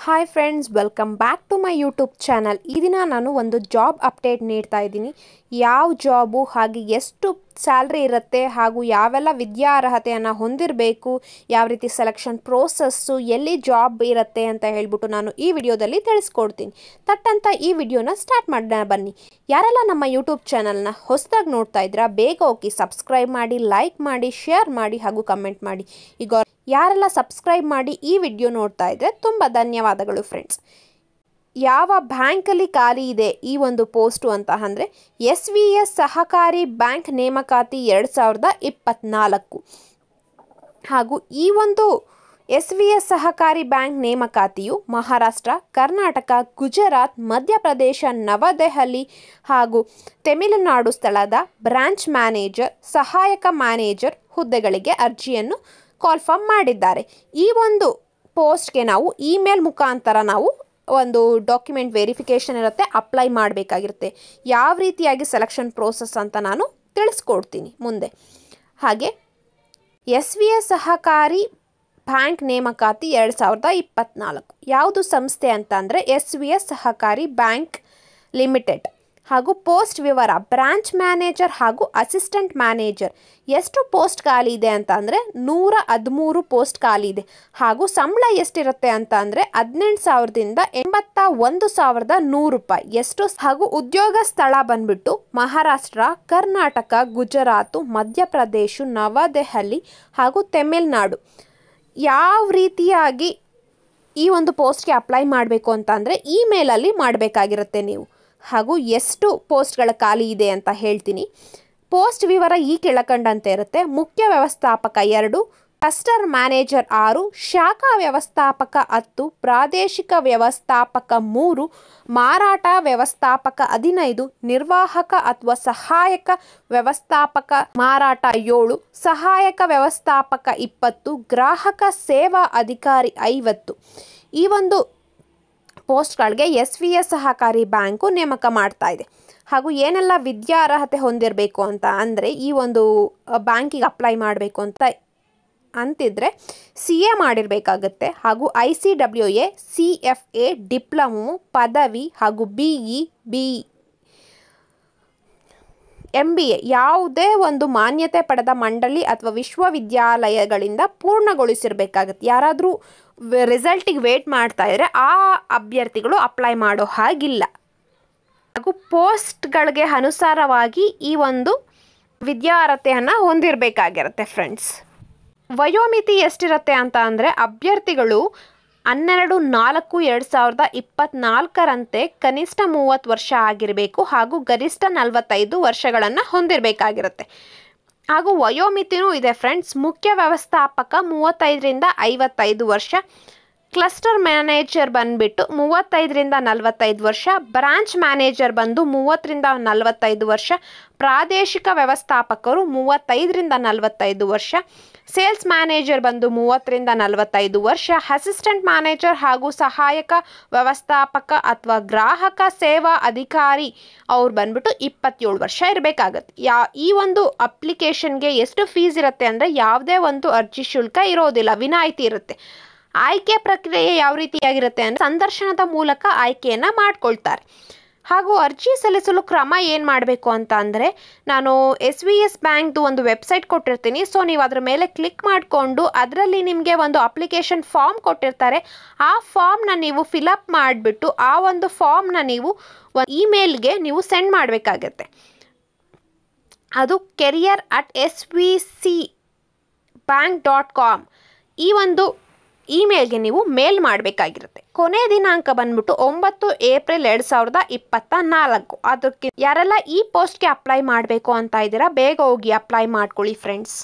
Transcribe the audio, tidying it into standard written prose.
Hi friends, welcome back to my YouTube channel. ಈ ದಿನ ನಾನು ಒಂದು ಜಾಬ್ ಅಪ್ಡೇಟ್ ನೀಡ್ತಾ ಇದ್ದೀನಿ. ಯಾವ ಜಾಬು ಹಾಗೆ ಎಷ್ಟು ಸ್ಯಾಲ್ರಿ ಇರುತ್ತೆ ಹಾಗೂ ಯಾವೆಲ್ಲ ವಿದ್ಯಾರ್ಹತೆಯನ್ನು ಹೊಂದಿರಬೇಕು, ಯಾವ ರೀತಿ ಸೆಲೆಕ್ಷನ್ ಪ್ರೋಸೆಸ್ಸು, ಎಲ್ಲಿ ಜಾಬ್ ಇರುತ್ತೆ ಅಂತ ಹೇಳ್ಬಿಟ್ಟು ನಾನು ಈ ವಿಡಿಯೋದಲ್ಲಿ ತಿಳಿಸ್ಕೊಡ್ತೀನಿ. ತಟ್ಟಂತ ಈ ವಿಡಿಯೋನ ಸ್ಟಾರ್ಟ್ ಮಾಡೋಣ ಬನ್ನಿ. ಯಾರೆಲ್ಲ ನಮ್ಮ ಯೂಟ್ಯೂಬ್ ಚಾನಲ್ನ ಹೊಸದಾಗಿ ನೋಡ್ತಾ ಇದ್ದೀರಾ ಬೇಗ ಹೋಗಿ ಸಬ್ಸ್ಕ್ರೈಬ್ ಮಾಡಿ, ಲೈಕ್ ಮಾಡಿ, ಶೇರ್ ಮಾಡಿ ಹಾಗೂ ಕಮೆಂಟ್ ಮಾಡಿ. ಈಗ ಯಾರೆಲ್ಲ ಸಬ್ಸ್ಕ್ರೈಬ್ ಮಾಡಿ ಈ ವಿಡಿಯೋ ನೋಡ್ತಾ ಇದ್ರೆ ತುಂಬ ಧನ್ಯವಾದಗಳು ಫ್ರೆಂಡ್ಸ್. ಯಾವ ಬ್ಯಾಂಕಲ್ಲಿ ಖಾಲಿ ಇದೆ ಈ ಒಂದು ಪೋಸ್ಟು ಅಂತ ಅಂದರೆ SVS ಸಹಕಾರಿ ಬ್ಯಾಂಕ್ ನೇಮಕಾತಿ 2024 ಹಾಗೂ ಈ ಒಂದು SVS ಸಹಕಾರಿ ಬ್ಯಾಂಕ್ ನೇಮಕಾತಿಯು ಮಹಾರಾಷ್ಟ್ರ, ಕರ್ನಾಟಕ, ಗುಜರಾತ್, ಮಧ್ಯಪ್ರದೇಶ, ನವದೆಹಲಿ ಹಾಗೂ ತಮಿಳುನಾಡು ಸ್ಥಳದ ಬ್ರಾಂಚ್ ಮ್ಯಾನೇಜರ್, ಸಹಾಯಕ ಮ್ಯಾನೇಜರ್ ಹುದ್ದೆಗಳಿಗೆ ಅರ್ಜಿಯನ್ನು ಕಾಲ್ಫಾರ್ಮ್ ಮಾಡಿದ್ದಾರೆ. ಈ ಒಂದು ಪೋಸ್ಟ್ಗೆ ನಾವು ಇಮೇಲ್ ಮುಖಾಂತರ ನಾವು ಒಂದು ಡಾಕ್ಯುಮೆಂಟ್ ವೆರಿಫಿಕೇಷನ್ ಇರುತ್ತೆ, ಅಪ್ಲೈ ಮಾಡಬೇಕಾಗಿರುತ್ತೆ. ಯಾವ ರೀತಿಯಾಗಿ ಸೆಲೆಕ್ಷನ್ ಪ್ರೋಸೆಸ್ ಅಂತ ನಾನು ತಿಳಿಸ್ಕೊಡ್ತೀನಿ ಮುಂದೆ. ಹಾಗೆ SVS ಸಹಕಾರಿ ಬ್ಯಾಂಕ್ ನೇಮಕಾತಿ 2024 ಯಾವುದು ಸಂಸ್ಥೆ ಅಂತ ಅಂದರೆ SVS ಸಹಕಾರಿ ಬ್ಯಾಂಕ್ ಲಿಮಿಟೆಡ್. ಹಾಗೂ ಪೋಸ್ಟ್ ವಿವರ ಬ್ರಾಂಚ್ ಮ್ಯಾನೇಜರ್ ಹಾಗೂ ಅಸಿಸ್ಟೆಂಟ್ ಮ್ಯಾನೇಜರ್. ಎಷ್ಟು ಪೋಸ್ಟ್ ಖಾಲಿ ಇದೆ ಅಂತ ಅಂದರೆ 113 ಪೋಸ್ಟ್ ಖಾಲಿ ಇದೆ. ಹಾಗೂ ಸಂಬಳ ಎಷ್ಟಿರುತ್ತೆ ಅಂತ ಅಂದರೆ 18,000ದಿಂದ 81,100 ರೂಪಾಯಿ ಎಷ್ಟು. ಹಾಗೂ ಉದ್ಯೋಗ ಸ್ಥಳ ಬಂದ್ಬಿಟ್ಟು ಮಹಾರಾಷ್ಟ್ರ, ಕರ್ನಾಟಕ, ಗುಜರಾತು, ಮಧ್ಯಪ್ರದೇಶ, ನವದೆಹಲಿ ಹಾಗೂ ತಮಿಳುನಾಡು. ಯಾವ ರೀತಿಯಾಗಿ ಈ ಒಂದು ಪೋಸ್ಟ್ಗೆ ಅಪ್ಲೈ ಮಾಡಬೇಕು ಅಂತ ಅಂದರೆ ಇಮೇಲಲ್ಲಿ ಮಾಡಬೇಕಾಗಿರುತ್ತೆ ನೀವು. ಹಾಗೂ ಎಷ್ಟು ಪೋಸ್ಟ್ಗಳ ಖಾಲಿ ಇದೆ ಅಂತ ಹೇಳ್ತೀನಿ. ಪೋಸ್ಟ್ ವಿವರ ಈ ಕೆಳಕಂಡಂತೆ ಇರುತ್ತೆ. ಮುಖ್ಯ ವ್ಯವಸ್ಥಾಪಕ 2, ಕ್ಲಸ್ಟರ್ ಮ್ಯಾನೇಜರ್ 6, ಶಾಖಾ ವ್ಯವಸ್ಥಾಪಕ 10, ಪ್ರಾದೇಶಿಕ ವ್ಯವಸ್ಥಾಪಕ 3, ಮಾರಾಟ ವ್ಯವಸ್ಥಾಪಕ 15, ನಿರ್ವಾಹಕ ಅಥವಾ ಸಹಾಯಕ ವ್ಯವಸ್ಥಾಪಕ ಮಾರಾಟ 7, ಸಹಾಯಕ ವ್ಯವಸ್ಥಾಪಕ 20, ಗ್ರಾಹಕ ಸೇವಾ ಅಧಿಕಾರಿ 50. ಈ ಒಂದು ಪೋಸ್ಟ್ಗಳಿಗೆ SVS ಸಹಕಾರಿ ಬ್ಯಾಂಕು ನೇಮಕ ಮಾಡ್ತಾ ಇದೆ. ಹಾಗೂ ಏನೆಲ್ಲ ವಿದ್ಯಾರ್ಹತೆ ಹೊಂದಿರಬೇಕು ಅಂತ ಅಂದರೆ ಈ ಒಂದು ಬ್ಯಾಂಕಿಗೆ ಅಪ್ಲೈ ಮಾಡಬೇಕು ಅಂತಿದ್ರೆ CA ಮಾಡಿರಬೇಕಾಗತ್ತೆ. ಹಾಗೂ ICWA, CFA, ಡಿಪ್ಲೊಮೊ, ಪದವಿ ಹಾಗೂ BE, MBA ಯಾವುದೇ ಒಂದು ಮಾನ್ಯತೆ ಪಡೆದ ಮಂಡಳಿ ಅಥವಾ ವಿಶ್ವವಿದ್ಯಾಲಯಗಳಿಂದ ಪೂರ್ಣಗೊಳಿಸಿರಬೇಕಾಗತ್ತೆ. ಯಾರಾದರೂ ರಿಸಲ್ಟಿಗೆ ವೇಟ್ ಮಾಡ್ತಾ ಇದ್ದರೆ ಆ ಅಭ್ಯರ್ಥಿಗಳು ಅಪ್ಲೈ ಮಾಡೋ ಹಾಗಿಲ್ಲ. ಹಾಗೂ ಪೋಸ್ಟ್ಗಳಿಗೆ ಅನುಸಾರವಾಗಿ ಈ ಒಂದು ವಿದ್ಯಾರ್ಹತೆಯನ್ನು ಹೊಂದಿರಬೇಕಾಗಿರುತ್ತೆ ಫ್ರೆಂಡ್ಸ್. ವಯೋಮಿತಿ ಎಷ್ಟಿರುತ್ತೆ ಅಂತ ಅಂದರೆ ಅಭ್ಯರ್ಥಿಗಳು 12/4/2024 ಕನಿಷ್ಠ 30 ವರ್ಷ ಆಗಿರಬೇಕು ಹಾಗೂ ಗರಿಷ್ಠ 45 ವರ್ಷಗಳನ್ನು ಹೊಂದಿರಬೇಕಾಗಿರುತ್ತೆ. ಹಾಗೂ ವಯೋಮಿತಿನೂ ಇದೆ ಫ್ರೆಂಡ್ಸ್. ಮುಖ್ಯ ವ್ಯವಸ್ಥಾಪಕ 35ರಿಂದ 55 ವರ್ಷ, ಕ್ಲಸ್ಟರ್ ಮ್ಯಾನೇಜರ್ ಬಂದುಬಿಟ್ಟು 35ರಿಂದ 45 ವರ್ಷ, ಬ್ರಾಂಚ್ ಮ್ಯಾನೇಜರ್ ಬಂದು 30ರಿಂದ 45 ವರ್ಷ, ಪ್ರಾದೇಶಿಕ ವ್ಯವಸ್ಥಾಪಕರು 35ರಿಂದ 45 ವರ್ಷ, ಸೇಲ್ಸ್ ಮ್ಯಾನೇಜರ್ ಬಂದು 30ರಿಂದ 45 ವರ್ಷ, ಅಸಿಸ್ಟೆಂಟ್ ಮ್ಯಾನೇಜರ್ ಹಾಗೂ ಸಹಾಯಕ ವ್ಯವಸ್ಥಾಪಕ ಅಥವಾ ಗ್ರಾಹಕ ಸೇವಾ ಅಧಿಕಾರಿ ಅವ್ರು ಬಂದ್ಬಿಟ್ಟು 27 ವರ್ಷ ಇರಬೇಕಾಗತ್ತೆ. ಈ ಒಂದು ಅಪ್ಲಿಕೇಶನ್ಗೆ ಎಷ್ಟು ಫೀಸ್ ಇರುತ್ತೆ ಅಂದರೆ ಯಾವುದೇ ಒಂದು ಅರ್ಜಿ ಶುಲ್ಕ ಇರೋದಿಲ್ಲ, ವಿನಾಯಿತಿ ಇರುತ್ತೆ. ಆಯ್ಕೆ ಪ್ರಕ್ರಿಯೆ ಯಾವ ರೀತಿಯಾಗಿರುತ್ತೆ ಅಂದರೆ ಸಂದರ್ಶನದ ಮೂಲಕ ಆಯ್ಕೆಯನ್ನು ಮಾಡ್ಕೊಳ್ತಾರೆ. ಹಾಗೂ ಅರ್ಜಿ ಸಲ್ಲಿಸಲು ಕ್ರಮ ಏನು ಮಾಡಬೇಕು ಅಂತ ಅಂದರೆ ನಾನು SVS ಬ್ಯಾಂಕ್ದು ಒಂದು ವೆಬ್ಸೈಟ್ ಕೊಟ್ಟಿರ್ತೀನಿ. ಸೊ ನೀವು ಅದರ ಮೇಲೆ ಕ್ಲಿಕ್ ಮಾಡಿಕೊಂಡು ಅದರಲ್ಲಿ ನಿಮಗೆ ಒಂದು ಅಪ್ಲಿಕೇಶನ್ ಫಾರ್ಮ್ ಕೊಟ್ಟಿರ್ತಾರೆ. ಆ ಫಾರ್ಮ್ನ ನೀವು ಫಿಲಪ್ ಮಾಡಿಬಿಟ್ಟು ಆ ಒಂದು ಫಾರ್ಮ್ನ ನೀವು ಇಮೇಲ್ಗೆ ನೀವು ಸೆಂಡ್ ಮಾಡಬೇಕಾಗತ್ತೆ. ಅದು career@svcbank.com ಈ ಒಂದು ಇಮೇಲ್ಗೆ ನೀವು ಮೇಲ್ ಮಾಡಬೇಕಾಗಿರುತ್ತೆ. ಕೊನೆ ದಿನಾಂಕ ಬಂದ್ಬಿಟ್ಟು 9 ಏಪ್ರಿಲ್ 2024. ಅದಕ್ಕೆ ಯಾರೆಲ್ಲ ಈ ಪೋಸ್ಟ್ಗೆ ಅಪ್ಲೈ ಮಾಡಬೇಕು ಅಂತ ಇದ್ದೀರಾ ಬೇಗ ಹೋಗಿ ಅಪ್ಲೈ ಮಾಡ್ಕೊಳ್ಳಿ ಫ್ರೆಂಡ್ಸ್.